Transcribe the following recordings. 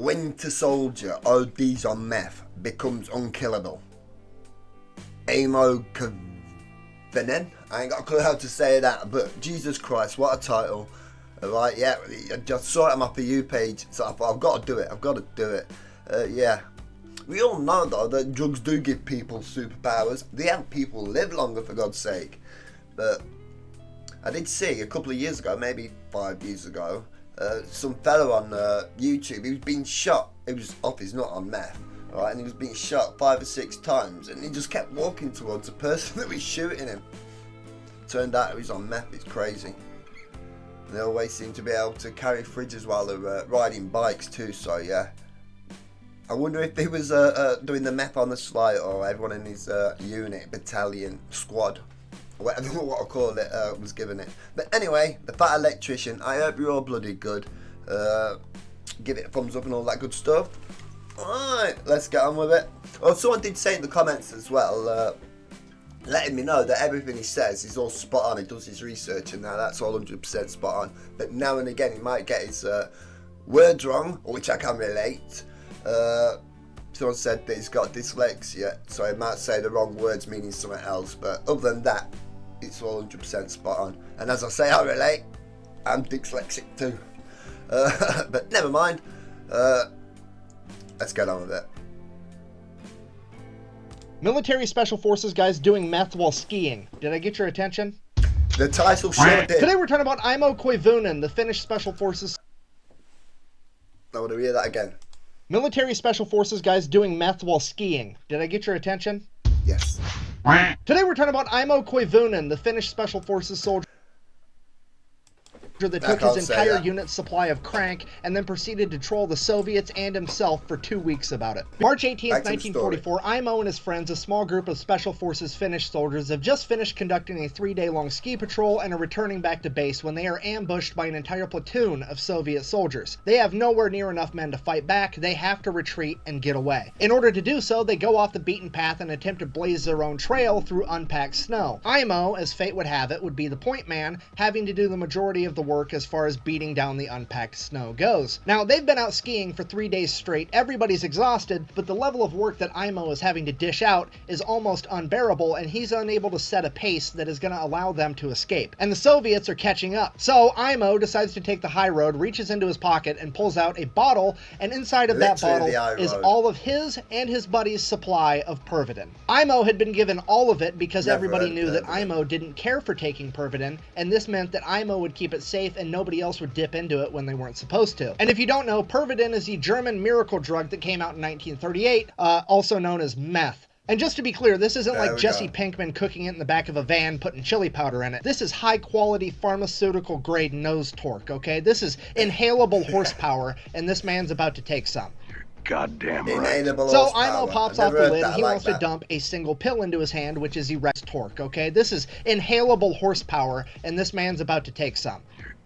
Winter soldier ODs on meth, becomes unkillable. Aimo Koivunen. I ain't got a clue how to say that, but Jesus Christ, what a title. Right, yeah, I just saw it on my For You page, so I thought, I've got to do it. Yeah. We all know, though, that drugs do give people superpowers. They help people live longer, for God's sake. But I did see a couple of years ago, maybe 5 years ago, some fella on YouTube, he was being shot. He was off his nut on meth, right? And he was being shot 5 or 6 times, and he just kept walking towards the person that was shooting him. Turned out he was on meth. It's crazy. They always seem to be able to carry fridges while they're riding bikes too, so yeah. I wonder if he was doing the meth on the sly, or everyone in his unit, battalion, squad, whatever you want to call it, was given it. But anyway, the fat electrician, I hope you're all bloody good. Give it a thumbs up and all that good stuff. Alright, let's get on with it. Oh, someone did say in the comments as well, letting me know that everything he says is all spot on. He does his research and that's all 100% spot on. But now and again he might get his words wrong, which I can relate. Someone said that he's got dyslexia, so he might say the wrong words meaning something else. But other than that, it's all 100% spot on. And as I say, I relate. I'm dyslexic too. But never mind. Let's get on with it. Military Special Forces guys doing meth while skiing. Did I get your attention? The title sure did. Today we're talking about Aimo Koivunen, the Finnish Special Forces. I want to hear that again. Military Special Forces guys doing meth while skiing. Did I get your attention? Yes. Today we're talking about Aimo Koivunen, the Finnish Special Forces soldier that took his entire unit's supply of crank and then proceeded to troll the Soviets and himself for 2 weeks about it. March 18th, 1944, Aimo and his friends, a small group of Special Forces Finnish soldiers, have just finished conducting a 3-day-long ski patrol and are returning back to base when they are ambushed by an entire platoon of Soviet soldiers. They have nowhere near enough men to fight back. They have to retreat and get away. In order to do so, they go off the beaten path and attempt to blaze their own trail through unpacked snow. Aimo, as fate would have it, would be the point man, having to do the majority of the work as far as beating down the unpacked snow goes. Now, they've been out skiing for 3 days straight, everybody's exhausted, but the level of work that Aimo is having to dish out is almost unbearable, and he's unable to set a pace that is going to allow them to escape. And the Soviets are catching up. So Aimo decides to take the high road, reaches into his pocket, and pulls out a bottle, and inside of that bottle is all of his and his buddy's supply of Pervitin. Aimo had been given all of it because everybody knew that Aimo didn't care for taking Pervitin, and this meant that Aimo would keep it safe and nobody else would dip into it when they weren't supposed to. And if you don't know, Pervitin is the German miracle drug that came out in 1938, also known as meth. And just to be clear, this isn't like Jesse Pinkman cooking it in the back of a van, putting chili powder in it. This is high-quality pharmaceutical grade nose torque, okay? This is inhalable horsepower, and this man's about to take some. Goddamn right. So Aimo pops off the lid and he wants to dump a single pill into his hand, which is erect torque, okay? This is inhalable horsepower, and this man's about to take some.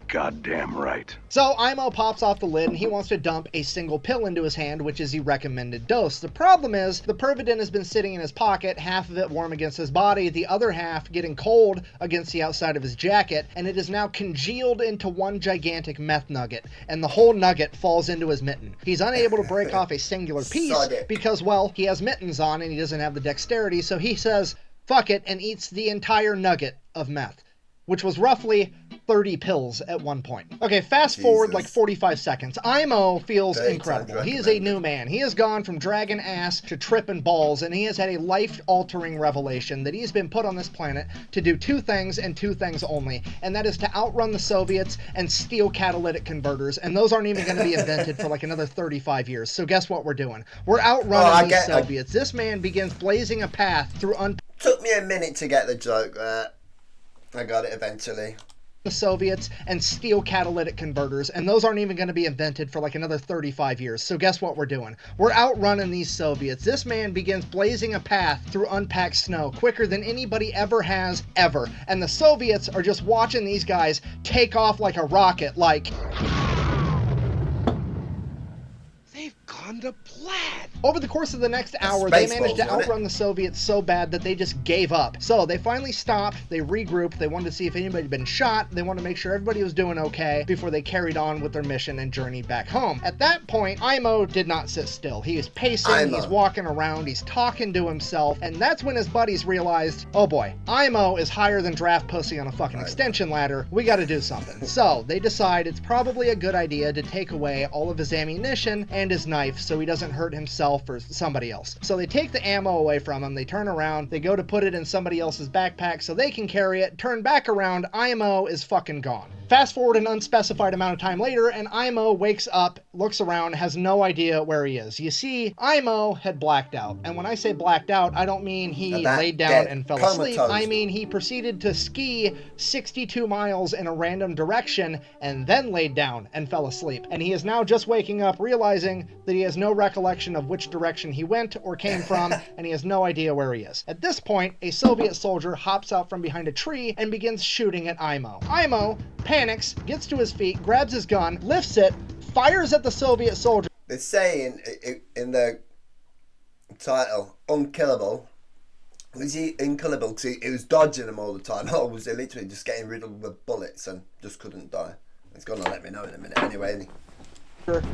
Goddamn right. So Aimo pops off the lid and he wants to dump a single pill into his hand, which is the recommended dose. The problem is the Pervitin has been sitting in his pocket, half of it warm against his body, the other half getting cold against the outside of his jacket, and it is now congealed into one gigantic meth nugget, and the whole nugget falls into his mitten. He's unable to break off a singular piece because, well, he has mittens on and he doesn't have the dexterity, so he says, fuck it, and eats the entire nugget of meth, which was roughly 30 pills at one point. Okay, fast forward like 45 seconds. Aimo feels incredible. He is a new man. He has gone from dragging ass to tripping balls, and he has had a life-altering revelation that he's been put on this planet to do 2 things and 2 things only, and that is to outrun the Soviets and steal catalytic converters, and those aren't even going to be invented for like another 35 years. So guess what we're doing? We're outrunning these Soviets. This man begins blazing a path through Took me a minute to get the joke there. I got it eventually. The Soviets and steal catalytic converters, and those aren't even going to be invented for like another 35 years. So guess what we're doing? We're outrunning these Soviets. This man begins blazing a path through unpacked snow quicker than anybody ever has, ever. And the Soviets are just watching these guys take off like a rocket, like... They've on the plaid. Over the course of the next hour, they managed to outrun the Soviets so bad that they just gave up. So they finally stopped, they regrouped, they wanted to see if anybody had been shot, they wanted to make sure everybody was doing okay before they carried on with their mission and journeyed back home. At that point, Aimo did not sit still. He is pacing, he's walking around, he's talking to himself, and that's when his buddies realized, oh boy, Aimo is higher than draft pussy on a fucking extension ladder. We gotta do something. So they decide it's probably a good idea to take away all of his ammunition and his knife so he doesn't hurt himself or somebody else. So they take the ammo away from him, they turn around, they go to put it in somebody else's backpack so they can carry it, turn back around, Aimo is fucking gone. Fast forward an unspecified amount of time later, and Aimo wakes up, looks around, has no idea where he is. You see, Aimo had blacked out. And when I say blacked out, I don't mean he laid down and fell asleep. I mean he proceeded to ski 62 miles in a random direction and then laid down and fell asleep. And he is now just waking up, realizing that he has no recollection of which direction he went or came from, and he has no idea where he is. At this point, a Soviet soldier hops out from behind a tree and begins shooting at Aimo. Aimo panics, gets to his feet, grabs his gun, lifts it, fires at the Soviet soldier. They're saying in the title, Unkillable. Was he unkillable because he was dodging them all the time, or was he literally just getting rid of the bullets and just couldn't die? He's gonna let me know in a minute anyway, isn't he?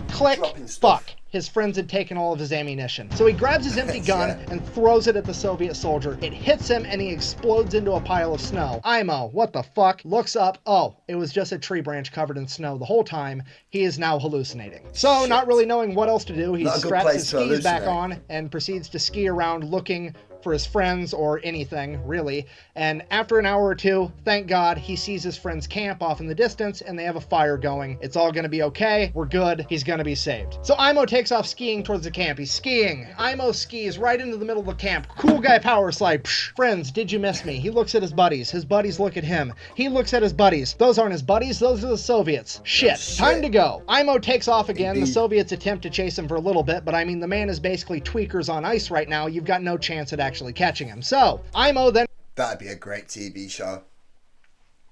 Click, fuck. His friends had taken all of his ammunition. So he grabs his empty gun and throws it at the Soviet soldier. It hits him and he explodes into a pile of snow. Aimo, what the fuck? Looks up. Oh, it was just a tree branch covered in snow the whole time. He is now hallucinating. So not really knowing what else to do, he straps his skis back on and proceeds to ski around looking for his friends or anything, really. And after an hour or two, thank God, he sees his friend's camp off in the distance and they have a fire going. It's all gonna be okay. We're good. He's gonna be saved. So Aimo takes off skiing towards the camp. He's skiing. Aimo skis right into the middle of the camp. Cool guy power slide. Psh. Friends, did you miss me? He looks at his buddies. His buddies look at him. He looks at his buddies. Those aren't his buddies. Those are the Soviets. Shit. Time to go. Aimo takes off again. The Soviets attempt to chase him for a little bit, but I mean, the man is basically tweakers on ice right now. You've got no chance at actually catching him. So Aimo then... That'd be a great TV show.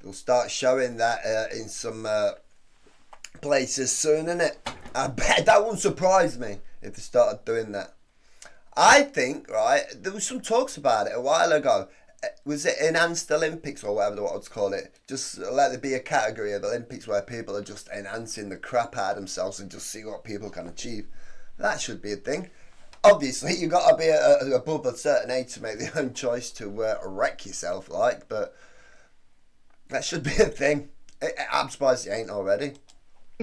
They'll start showing that in some places soon, innit? I bet that wouldn't surprise me if they started doing that. I think, right, there was some talks about it a while ago. Was it Enhanced Olympics or whatever they wanted to call it? Just let there be a category of Olympics where people are just enhancing the crap out of themselves and just see what people can achieve. That should be a thing. Obviously, you've got to be above a certain age to make the own choice to wreck yourself, like, but that should be a thing. I'm surprised it ain't already.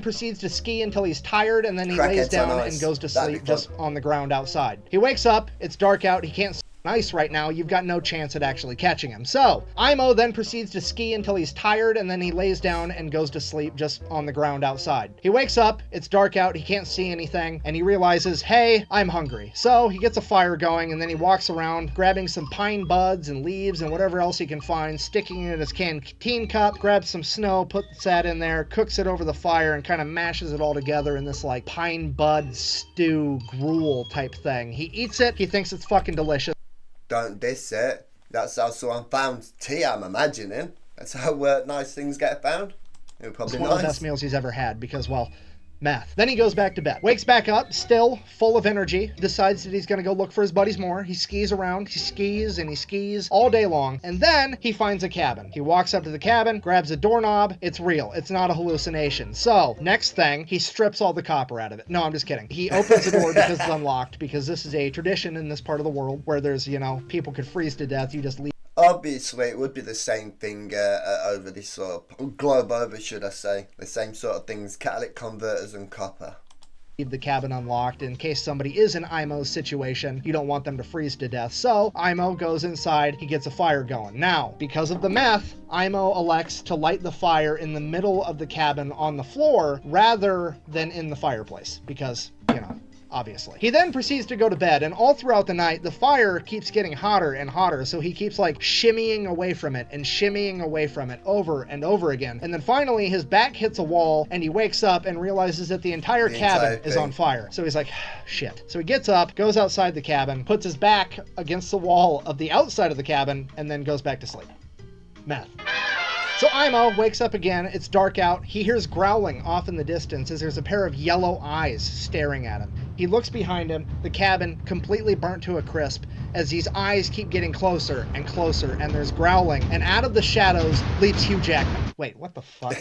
Proceeds to ski until he's tired, and then he lays down and goes to sleep just on the ground outside. He wakes up, it's dark out, he can't ice right now, you've got no chance at actually catching him. So Aimo then proceeds to ski until he's tired, and then he lays down and goes to sleep just on the ground outside. He wakes up, it's dark out, he can't see anything, and he realizes, hey, I'm hungry. So he gets a fire going, and then he walks around grabbing some pine buds and leaves and whatever else he can find, sticking it in his canteen cup, grabs some snow, puts that in there, cooks it over the fire, and kind of mashes it all together in this like pine bud stew gruel type thing. He eats it, he thinks it's fucking delicious. Don't diss it. That's how someone found tea, I'm imagining. That's how nice things get found. It would probably be nice. One of the best meals he's ever had because, well, meth. Then he goes back to bed. Wakes back up, still full of energy. Decides that he's going to go look for his buddies more. He skis around. He skis and he skis all day long. And then he finds a cabin. He walks up to the cabin, grabs a doorknob. It's real. It's not a hallucination. So, next thing, he strips all the copper out of it. No, I'm just kidding. He opens the door because it's unlocked, because this is a tradition in this part of the world where there's, you know, people could freeze to death. You just leave. Obviously, it would be the same thing over this sort of globe over, should I say. The same sort of things, catalytic converters and copper. Leave the cabin unlocked in case somebody is in Aimo's situation. You don't want them to freeze to death. So Aimo goes inside, he gets a fire going. Now, because of the meth, Aimo elects to light the fire in the middle of the cabin on the floor rather than in the fireplace because, you know, obviously. He then proceeds to go to bed, and all throughout the night, the fire keeps getting hotter and hotter, so he keeps like shimmying away from it and shimmying away from it over and over again. And then finally, his back hits a wall, and he wakes up and realizes that the entire cabin is on fire. So he's like, shit. So he gets up, goes outside the cabin, puts his back against the wall of the outside of the cabin, and then goes back to sleep. Meth. So Aimo wakes up again, it's dark out, he hears growling off in the distance as there's a pair of yellow eyes staring at him. He looks behind him, the cabin completely burnt to a crisp, as these eyes keep getting closer and closer, and there's growling, and out of the shadows leaps Hugh Jackman. Wait, what the fuck?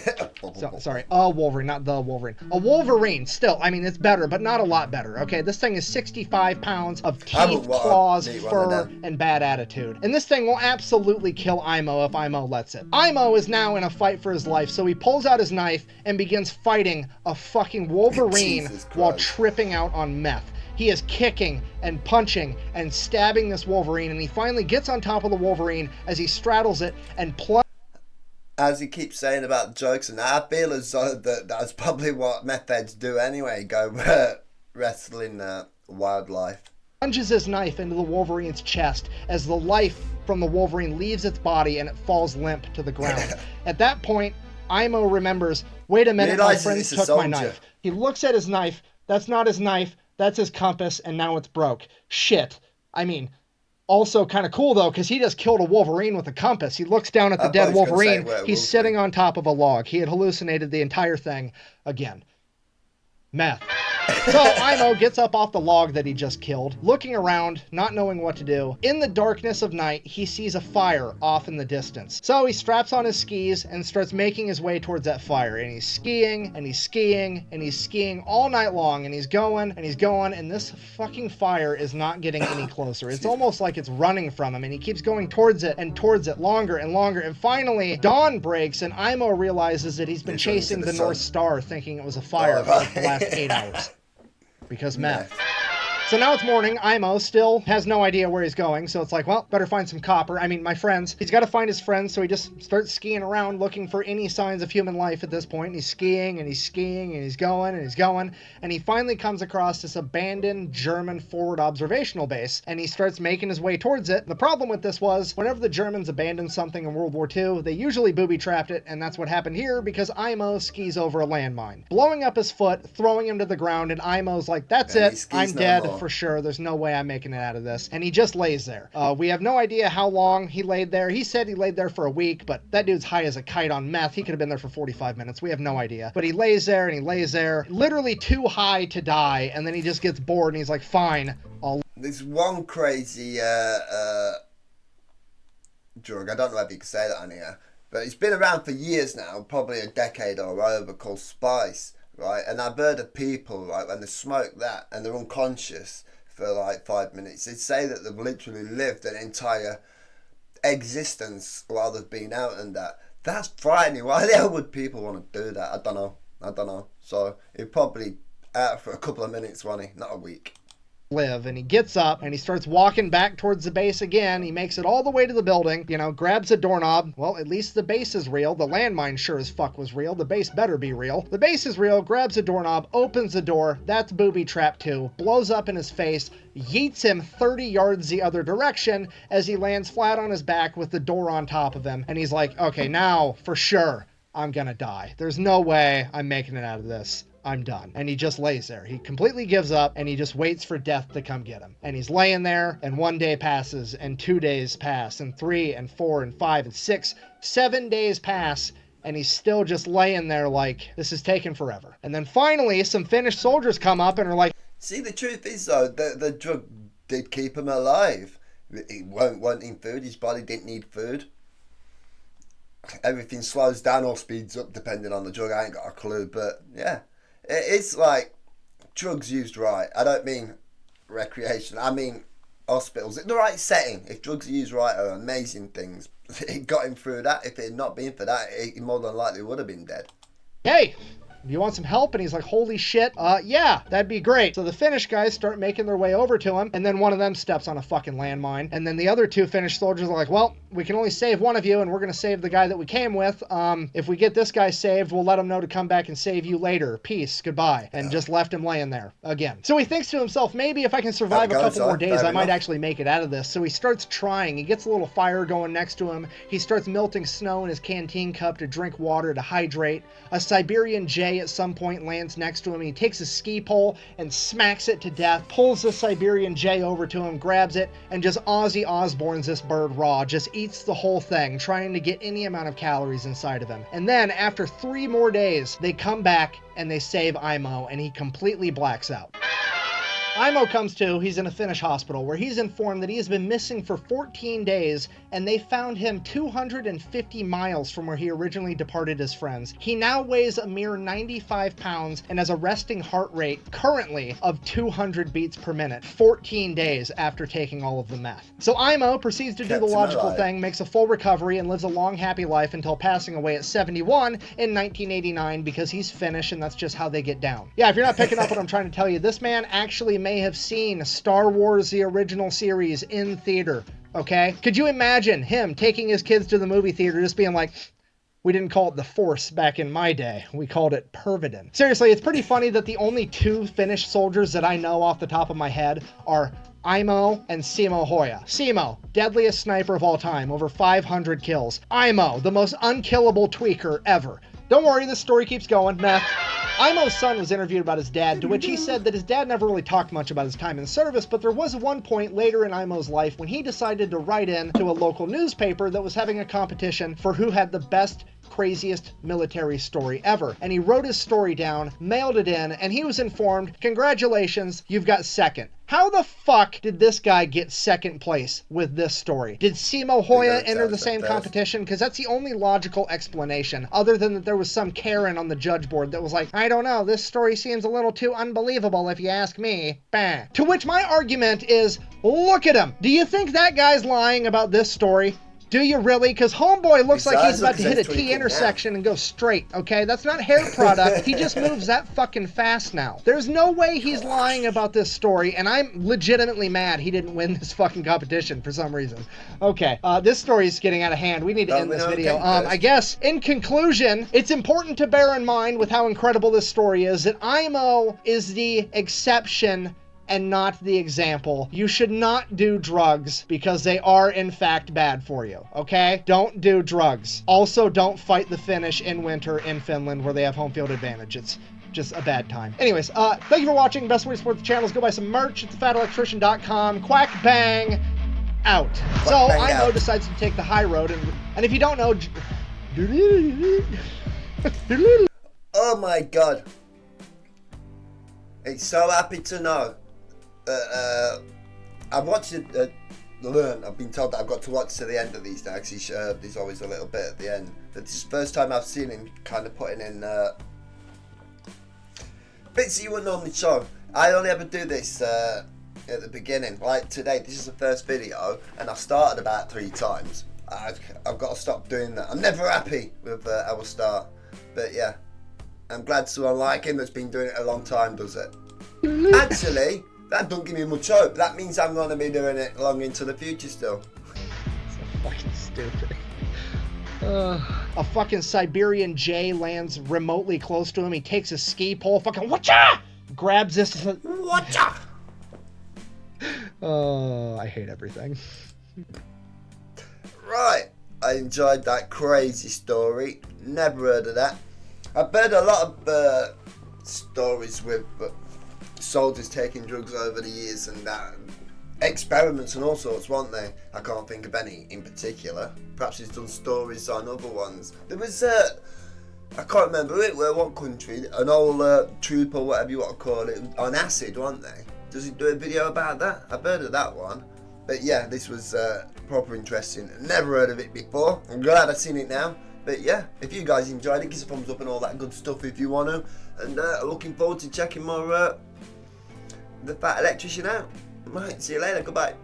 Sorry, a Wolverine, not the Wolverine. A Wolverine, still, I mean, it's better, but not a lot better, okay? This thing is 65 pounds of teeth, claws, fur, and bad attitude. And this thing will absolutely kill Aimo if Aimo lets it. Aimo is now in a fight for his life, so he pulls out his knife and begins fighting a fucking Wolverine while tripping out on meth. He is kicking and punching and stabbing this Wolverine, and he finally gets on top of the Wolverine as he straddles it and as he keeps saying about jokes, and I feel as though that's probably what meth heads do anyway, go wrestling wildlife. Plunges his knife into the Wolverine's chest as the life from the Wolverine leaves its body and it falls limp to the ground. At that point, Aimo remembers, wait a minute, my friends took my knife. He looks at his knife. That's not his knife. That's his compass, and now it's broke. Shit. I mean, also kind of cool, though, because he just killed a Wolverine with a compass. He looks down at the dead Wolverine. He's sitting on top of a log. He had hallucinated the entire thing again. Meth. So Aimo gets up off the log that he just killed, looking around, not knowing what to do. In the darkness of night, he sees a fire off in the distance. So he straps on his skis and starts making his way towards that fire. And he's skiing, and he's skiing, and he's skiing all night long. And he's going, and he's going, and this fucking fire is not getting any closer. It's almost like it's running from him, and he keeps going towards it and towards it longer and longer. And finally, dawn breaks, and Aimo realizes that he's been chasing the North Star, thinking it was a fire for like the last 8 hours. Because meth. So now it's morning. Aimo still has no idea where he's going, so it's like, well, better find some copper. I mean, my friends. He's got to find his friends, so he just starts skiing around looking for any signs of human life at this point. And he's skiing, and he's skiing, and he's going, and he's going. And he finally comes across this abandoned German forward observational base, and he starts making his way towards it. The problem with this was, whenever the Germans abandoned something in World War II, they usually booby-trapped it, and that's what happened here, because Aimo skis over a landmine, blowing up his foot, throwing him to the ground, and Aimo's like, that's it, I'm dead. For sure, there's no way I'm making it out of this. And he just lays there. We have no idea how long he laid there. He said he laid there for a week, but that dude's high as a kite on meth. He could have been there for 45 minutes. We have no idea. But he lays there and he lays there, literally too high to die, and then he just gets bored and he's like, fine, I'll... There's one crazy drug, I don't know if you can say that on here, but it's been around for years now, probably a decade or over, called spice, right? And I've heard of people, right, when they smoke that and they're unconscious for like 5 minutes, they say that they've literally lived an entire existence while they've been out, and that's frightening. Why the hell would people want to do that? I don't know. So he'd probably out for a couple of minutes, won't he? Not a week. Live. And he gets up and he starts walking back towards the base again. He makes it all the way to the building, grabs a doorknob. Well, at least the base is real. The landmine sure as fuck was real. The base better be real. The base is real, grabs a doorknob, opens the door. That's booby trap 2. Blows up in his face, yeets him 30 yards the other direction as he lands flat on his back with the door on top of him. And he's like, okay, now for sure I'm gonna die. There's no way I'm making it out of this. I'm done. And he just lays there. He completely gives up and he just waits for death to come get him. And he's laying there, and 1 day passes, and 2 days pass, and 3 and 4 and 5 and 6, 7 days pass, and he's still just laying there like, this is taking forever. And then finally, some Finnish soldiers come up and are like, see, the truth is though, the drug did keep him alive. He weren't wanting food, his body didn't need food. Everything slows down or speeds up depending on the drug. I ain't got a clue, but yeah. It's like drugs used right. I don't mean recreation. I mean hospitals. In the right setting. If drugs are used right, are amazing things. It got him through that. If it had not been for that, he more than likely would have been dead. Hey, do you want some help? And he's like, holy shit, yeah, that'd be great. So the Finnish guys start making their way over to him, and then one of them steps on a fucking landmine. And then the other 2 Finnish soldiers are like, well, we can only save one of you, and we're going to save the guy that we came with. If we get this guy saved, we'll let him know to come back and save you later. Peace, goodbye. And just left him laying there again. So he thinks to himself, maybe if I can survive a couple more days, I might actually make it out of this. So he starts trying. He gets a little fire going next to him. He starts melting snow in his canteen cup to drink water to hydrate. A Siberian jay at some point lands next to him, and he takes a ski pole and smacks it to death, pulls the Siberian jay over to him, grabs it, and just Ozzy Osbournes this bird raw, just eats the whole thing, trying to get any amount of calories inside of him. And then after 3 more days, they come back and they save Aimo, and he completely blacks out. Aimo comes to, he's in a Finnish hospital where he's informed that he has been missing for 14 days and they found him 250 miles from where he originally departed his friends. He now weighs a mere 95 pounds and has a resting heart rate currently of 200 beats per minute, 14 days after taking all of the meth. So Aimo proceeds to do the logical thing, makes a full recovery and lives a long happy life until passing away at 71 in 1989 because he's Finnish and that's just how they get down. Yeah, if you're not picking up what I'm trying to tell you, this man actually may have seen Star Wars the original series in theater, okay? Could you imagine him taking his kids to the movie theater just being like, we didn't call it the Force back in my day. We called it Pervidin. Seriously, it's pretty funny that the only two Finnish soldiers that I know off the top of my head are Aimo and Simo Hoya. Simo, deadliest sniper of all time, over 500 kills. Aimo, the most unkillable tweaker ever. Don't worry, this story keeps going. Meth. Aimo's son was interviewed about his dad, to which he said that his dad never really talked much about his time in service, but there was one point later in Aimo's life when he decided to write in to a local newspaper that was having a competition for who had the best, craziest military story ever. And he wrote his story down, mailed it in, and he was informed, congratulations, you've got second. How the fuck did this guy get second place with this story? Did Simo Hoya enter the same competition? Because that's the only logical explanation, other than that there was some Karen on the judge board that was like, I don't know, this story seems a little too unbelievable if you ask me. Bah. To which my argument is, look at him. Do you think that guy's lying about this story? Do you really? Because homeboy looks like he's about to hit a T intersection and go straight, okay? That's not hair product. He just moves that fucking fast now. There's no way he's lying about this story, and I'm legitimately mad he didn't win this fucking competition for some reason. Okay, this story's getting out of hand. We need to end this video. I guess, in conclusion, it's important to bear in mind with how incredible this story is that Aimo is the exception and not the example. You should not do drugs because they are in fact bad for you, okay? Don't do drugs. Also, don't fight the Finnish in winter in Finland where they have home field advantage. It's just a bad time. Anyways, thank you for watching. Best way to support the channel is go buy some merch at thefatelectrician.com. Quack bang out. So Aimo decides to take the high road, and if you don't know, oh my god, it's so happy to know. I've watched it, I've been told that I've got to watch to the end of these now because there's always a little bit at the end. But this is the first time I've seen him kind of putting in bits that you wouldn't normally show. I only ever do this at the beginning. Like today, this is the first video and I've started about 3 times. I've got to stop doing that. I'm never happy with our start. But yeah, I'm glad someone like him that's been doing it a long time does it. Actually, that don't give me much hope. That means I'm going to be doing it long into the future still. So fucking stupid. A fucking Siberian Jay lands remotely close to him. He takes a ski pole, fucking whatcha! Grabs this. Whatcha! Oh, I hate everything. Right, I enjoyed that crazy story. Never heard of that. I've heard a lot of stories with soldiers taking drugs over the years and experiments and all sorts, weren't they? I can't think of any in particular. Perhaps he's done stories on other ones. There was I can't remember it, what country, an old troop or whatever you want to call it, on acid, weren't they? Does he do a video about that? I've heard of that one. But yeah, this was proper interesting. Never heard of it before. I'm glad I've seen it now. But yeah, if you guys enjoyed it, give us a thumbs up and all that good stuff if you want to. And looking forward to checking more The Fat Electrician out. Right, see you later. Goodbye.